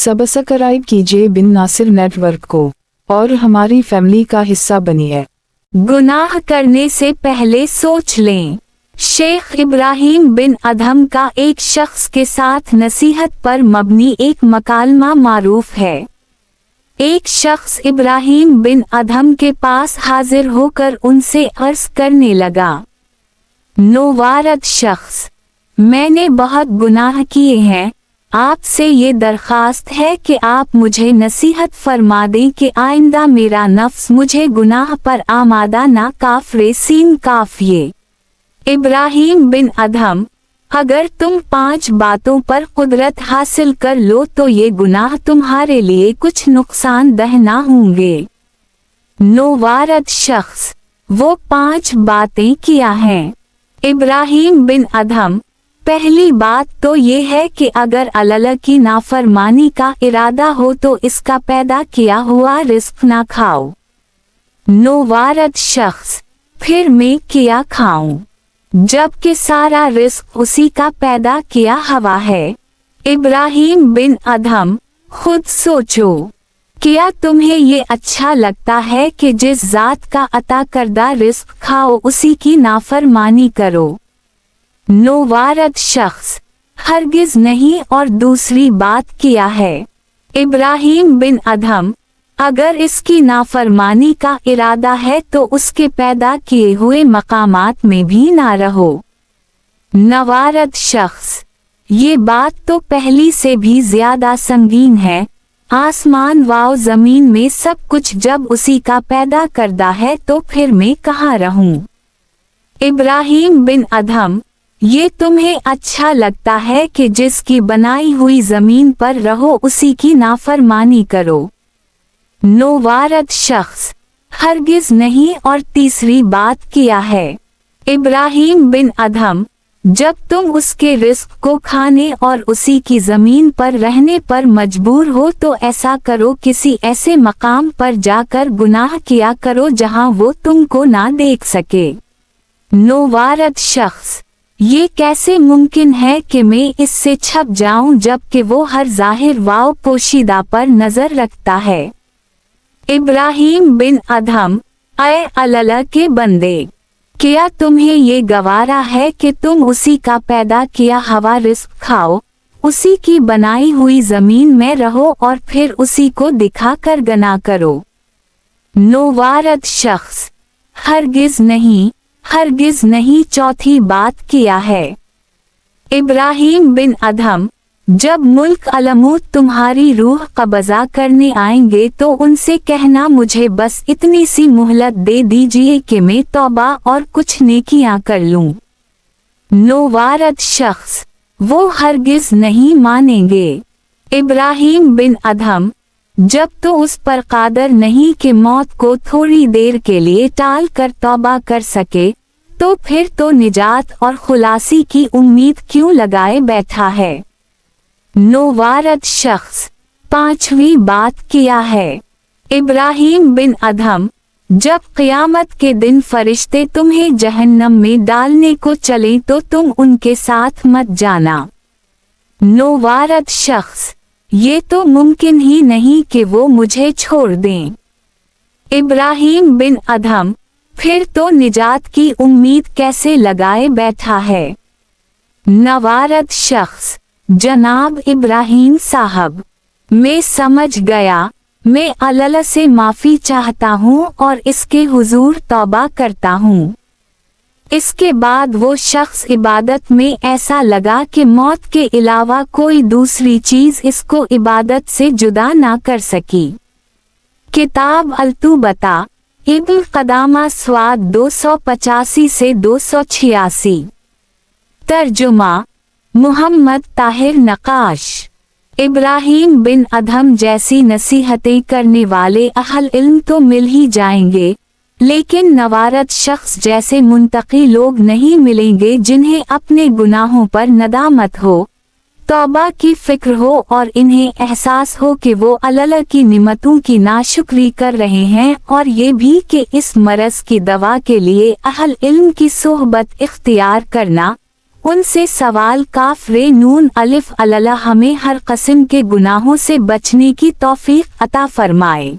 Subscribe कीजिए बिन Nasir network को और हमारी फैमिली का हिस्सा बनिए। गुनाह करने से पहले सोच लें। शेख इब्राहिम बिन अदहम का एक शख्स के साथ नसीहत पर मबनी एक मकालमा मारूफ है। एक शख्स इब्राहिम बिन अदहम के पास हाजिर होकर उनसे अर्ज करने लगा, नौवारद शख्स, मैंने बहुत गुनाह किए हैं, आपसे ये दरख्वास्त है कि आप मुझे नसीहत फरमा दें कि आइंदा मेरा नफ्स मुझे गुनाह पर आमादा ना काफरे सीन काफिए। इब्राहिम बिन अदहम, अगर तुम 5 बातों पर कुदरत हासिल कर लो तो ये गुनाह तुम्हारे लिए कुछ नुकसानदेह ना होंगे। नौवारद शख्स, वो 5 बातें क्या हैं? इब्राहिम बिन अदहम, पहली बात तो ये है कि अगर अल्लाह की नाफरमानी का इरादा हो तो इसका पैदा किया हुआ रिस्क ना खाओ। नौवारद शख्स, फिर मैं क्या खाऊं जबकि सारा रिस्क उसी का पैदा किया हुआ है। इब्राहिम बिन अदहम, खुद सोचो, क्या तुम्हें ये अच्छा लगता है कि जिस जात का अता करदा रिस्क खाओ उसी की नाफरमानी करो? नौवारद शख्स, हरगिज नहीं। और दूसरी बात क्या है? इब्राहिम बिन अदहम, अगर इसकी नाफरमानी का इरादा है तो उसके पैदा किए हुए मकामात में भी ना रहो। नवारद शख्स, ये बात तो पहली से भी ज्यादा संगीन है। आसमान व जमीन में सब कुछ जब उसी का पैदा करदा है तो फिर मैं कहाँ रहूं? इब्राहिम बिन अदहम, ये तुम्हें अच्छा लगता है कि जिसकी बनाई हुई जमीन पर रहो उसी की नाफरमानी करो? नौवारद शख्स, हरगिज नहीं। और तीसरी बात क्या है? इब्राहिम बिन अदहम, जब तुम उसके रिस्क को खाने और उसी की जमीन पर रहने पर मजबूर हो तो ऐसा करो, किसी ऐसे मकाम पर जाकर गुनाह किया करो जहां वो तुमको ना देख सके। नौवारद शख्स, ये कैसे मुमकिन है कि मैं इससे छप जाऊं जबकि वो हर जाहिर व पोशीदा पर नजर रखता है? इब्राहिम बिन अदहम, ऐ अल्लाह के बंदे, क्या तुम्हें ये गवारा है कि तुम उसी का पैदा किया हुआ रिस्क खाओ, उसी की बनाई हुई जमीन में रहो और फिर उसी को दिखा कर गना करो? नौवारद शख्स, हरगिज नहीं, हरगिज नहीं। चौथी बात क्या है? इब्राहिम बिन अदहम, जब मुल्क अलमूत तुम्हारी रूह कब्जा करने आएंगे तो उनसे कहना, मुझे बस इतनी सी मोहलत दे दीजिए कि मैं तौबा और कुछ नेकियां कर लूं। नौवारद शख्स, वो हरगिज नहीं मानेंगे। इब्राहिम बिन अदहम, जब तो उस पर कादर नहीं कि मौत को थोड़ी देर के लिए टाल कर तौबा कर सके, तो फिर तो निजात और खुलासी की उम्मीद क्यों लगाए बैठा है? नौवारद शख्स, पांचवी बात क्या है? इब्राहिम बिन अदहम, जब क़यामत के दिन फरिश्ते तुम्हें जहन्नम में डालने को चले तो तुम उनके साथ मत जाना। नौवारद शख्स, ये तो मुमकिन ही नहीं कि वो मुझे छोड़ दें। इब्राहिम बिन अदहम, फिर तो निजात की उम्मीद कैसे लगाए बैठा है? नवारद शख्स, जनाब इब्राहिम साहब, मैं समझ गया, मैं अल्लाह से माफ़ी चाहता हूँ और इसके हुजूर तौबा करता हूँ। इसके बाद वो शख्स इबादत में ऐसा लगा कि मौत के अलावा कोई दूसरी चीज़ इसको इबादत से जुदा ना कर सकी। किताब अल-तुबता, इब्न क़दामा स्वाद 285 से 286। तर्जुमा मुहम्मद ताहिर नकाश। इब्राहिम बिन अदहम जैसी नसीहतें करने वाले अहल इल्म तो मिल ही जाएंगे, लेकिन नवारद शख्स जैसे मुंतकी लोग नहीं मिलेंगे जिन्हें अपने गुनाहों पर नदामत हो, तौबा की फिक्र हो और इन्हें एहसास हो कि वो अल्लाह की निमतों की नाशुक्री कर रहे हैं, और ये भी कि इस मरज़ की दवा के लिए अहल इल्म की सोहबत इख्तियार करना, उनसे सवाल काफ रे नून अलिफ अल्लाह हमें हर किस्म के गुनाहों से बचने की तौफीक अता फरमाए।